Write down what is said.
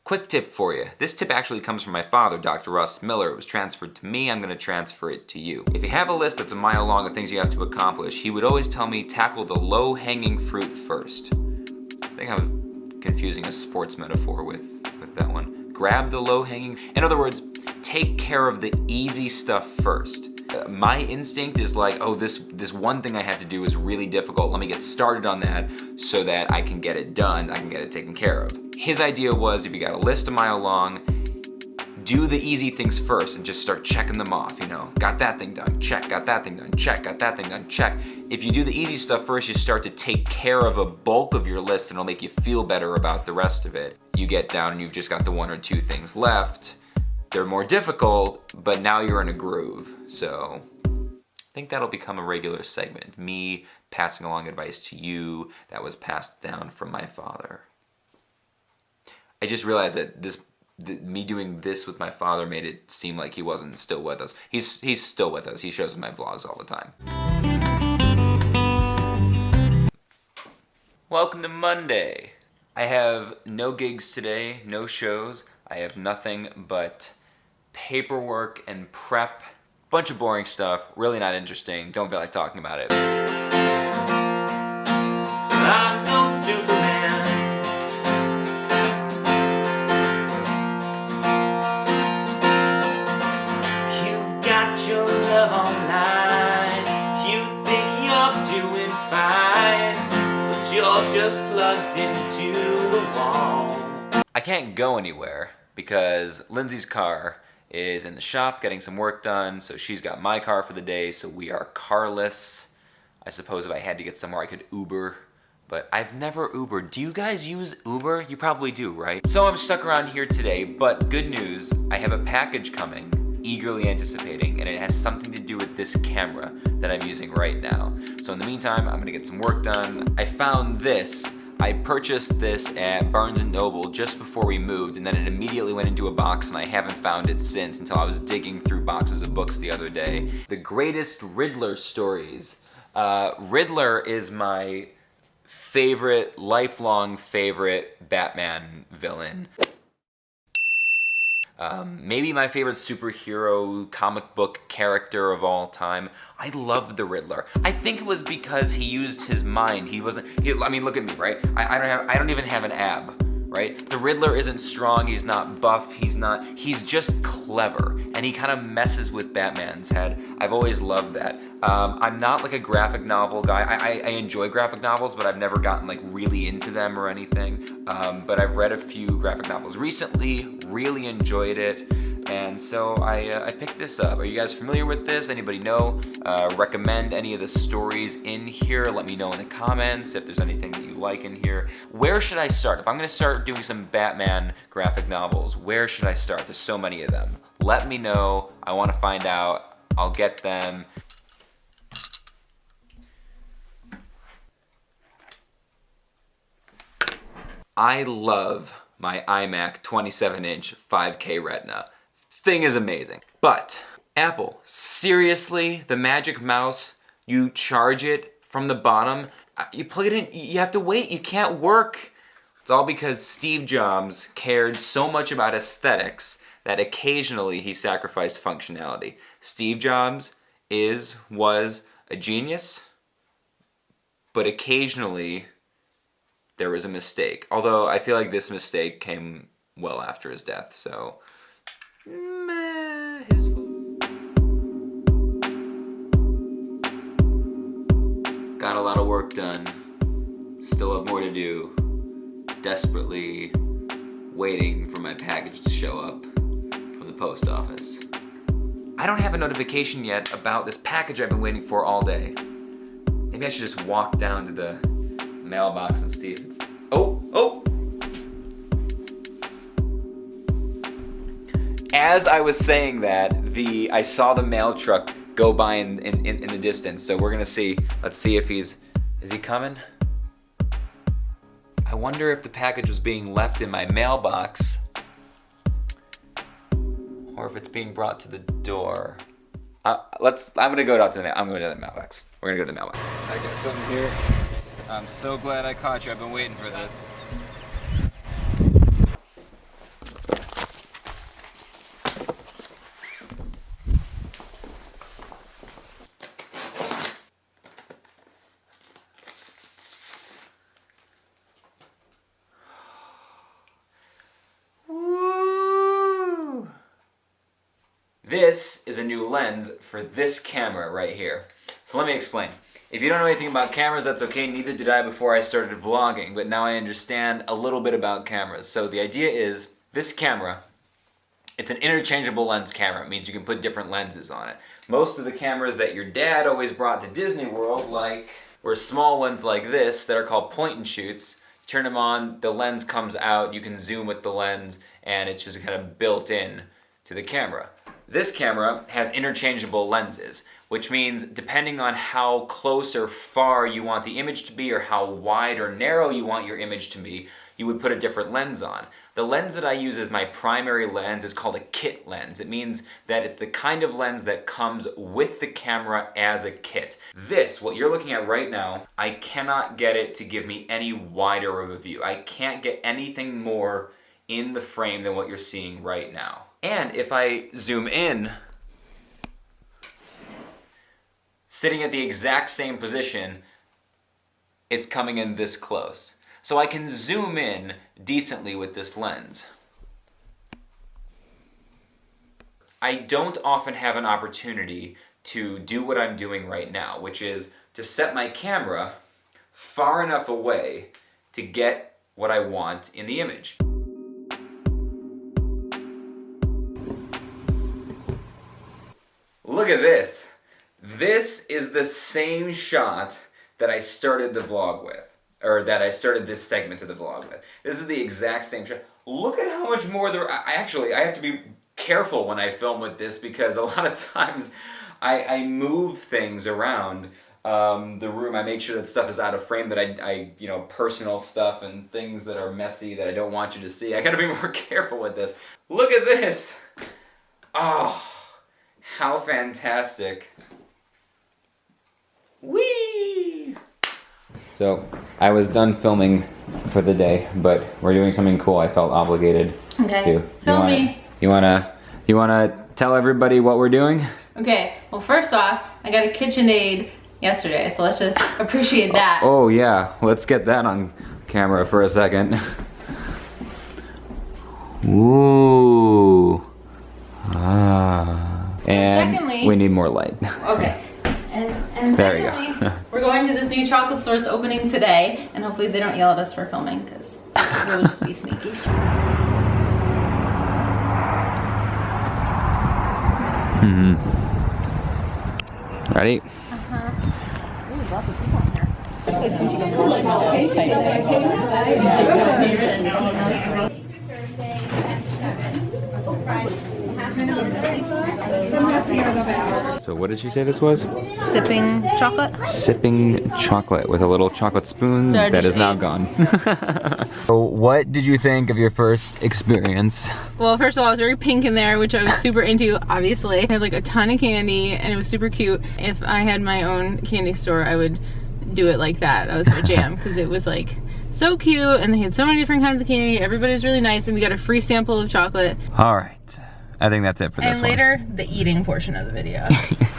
Quick tip for you. This tip actually comes from my father, Dr. Russ Miller. It was transferred to me. I'm going to transfer it to you. If you have a list that's a mile long of things you have to accomplish, he would always tell me tackle the low-hanging fruit first. I think I'm confusing a sports metaphor with that one. Grab the low-hanging. In other words, take care of the easy stuff first. My instinct is like, oh, this one thing I have to do is really difficult. Let me get started on that so that I can get it done. I can get it taken care of. His idea was if you got a list a mile long, do the easy things first and just start checking them off. You know, got that thing done, check, got that thing done, check, got that thing done, check. If you do the easy stuff first, you start to take care of a bulk of your list and it'll make you feel better about the rest of it. You get down and you've just got the one or two things left. They're more difficult, but now you're in a groove. So I think that'll become a regular segment. Me passing along advice to you that was passed down from my father. I just realized that me doing this with my father made it seem like he wasn't still with us. He's still with us. He shows my vlogs all the time. Welcome to Monday. I have no gigs today, no shows. I have nothing but paperwork and prep. Bunch of boring stuff, really not interesting. Don't feel like talking about it. I'm no Superman. You've got your love online. You think you're doing fine, but you're just plugged into the wall. I can't go anywhere because Lindsay's car is in the shop getting some work done, so she's got my car for the day, so we are carless. I suppose if I had to get somewhere I could Uber, but I've never Ubered. Do you guys use Uber? You probably do, right? So I'm stuck around here today, but good news, I have a package coming, eagerly anticipating, and it has something to do with this camera that I'm using right now. So in the meantime, I'm gonna get some work done. I found this. I purchased this at Barnes & Noble just before we moved, and then it immediately went into a box, and I haven't found it since until I was digging through boxes of books the other day. The Greatest Riddler Stories. Riddler is my favorite, lifelong favorite Batman villain. Maybe my favorite superhero comic book character of all time. I love the Riddler. I think it was because he used his mind. I mean, look at me, right? I don't even have an ab, right? The Riddler isn't strong, he's not buff, he's just clever. And he kind of messes with Batman's head. I've always loved that. I'm not like a graphic novel guy. I enjoy graphic novels, but I've never gotten like really into them or anything. But I've read a few graphic novels recently, really enjoyed it. And so I picked this up. Are you guys familiar with this? Anybody know? Recommend any of the stories in here? Let me know in the comments if there's anything that you like in here. Where should I start? If I'm gonna start doing some Batman graphic novels, where should I start? There's so many of them. Let me know. I wanna find out. I'll get them. I love my iMac 27-inch 5K Retina. Thing is amazing. But Apple, seriously, the Magic Mouse, you charge it from the bottom, you plug it in, you have to wait, you can't work. It's all because Steve Jobs cared so much about aesthetics that occasionally he sacrificed functionality. Steve Jobs was a genius, but occasionally there was a mistake. Although I feel like this mistake came well after his death, so his fault. Got a lot of work done. Still have more to do. Desperately waiting for my package to show up from the post office. I don't have a notification yet about this package I've been waiting for all day. Maybe I should just walk down to the mailbox and see if it's... Oh! As I was saying that, I saw the mail truck go by in the distance, so we're gonna see. Let's see if is he coming? I wonder if the package was being left in my mailbox or if it's being brought to the door. I'm gonna go out to the mailbox. We're gonna go to the mailbox. I got something here. I'm so glad I caught you. I've been waiting for this. This is a new lens for this camera right here. So let me explain. If you don't know anything about cameras, that's okay, neither did I before I started vlogging, but now I understand a little bit about cameras. So the idea is, this camera, it's an interchangeable lens camera. It means you can put different lenses on it. Most of the cameras that your dad always brought to Disney World, were small ones like this that are called point and shoots. Turn them on, the lens comes out, you can zoom with the lens, and it's just kind of built in to the camera. This camera has interchangeable lenses, which means depending on how close or far you want the image to be or how wide or narrow you want your image to be, you would put a different lens on. The lens that I use as my primary lens is called a kit lens. It means that it's the kind of lens that comes with the camera as a kit. This, what you're looking at right now, I cannot get it to give me any wider of a view. I can't get anything more in the frame than what you're seeing right now. And if I zoom in, sitting at the exact same position, it's coming in this close. So I can zoom in decently with this lens. I don't often have an opportunity to do what I'm doing right now, which is to set my camera far enough away to get what I want in the image. Look at this. This is the same shot that I started the vlog with. Or that I started this segment of the vlog with. This is the exact same shot. Look at how much more there. I have to be careful when I film with this because a lot of times I move things around the room. I make sure that stuff is out of frame, that I personal stuff and things that are messy that I don't want you to see. I gotta be more careful with this. Look at this. Oh, how fantastic. Whee! So, I was done filming for the day, but we're doing something cool I felt obligated to. Film me. You wanna tell everybody what we're doing? Okay, well first off, I got a KitchenAid yesterday, so let's just appreciate that. Oh yeah, let's get that on camera for a second. Ooh. Ah. And secondly, we need more light. Okay. And there secondly, you go. We're going to this new chocolate store. It's opening today, and hopefully they don't yell at us for filming, because we'll just be sneaky. Ready? Ooh, lots of people in So what did she say this was? Sipping chocolate? Sipping chocolate with a little chocolate spoon that is now gone. So what did you think of your first experience? Well, first of all, it was very pink in there, which I was super into, obviously. It had like a ton of candy, and it was super cute. If I had my own candy store, I would do it like that. That was my jam, because it was like so cute, and they had so many different kinds of candy. Everybody was really nice, and we got a free sample of chocolate. All right. I think that's it for this one. And later, the eating portion of the video.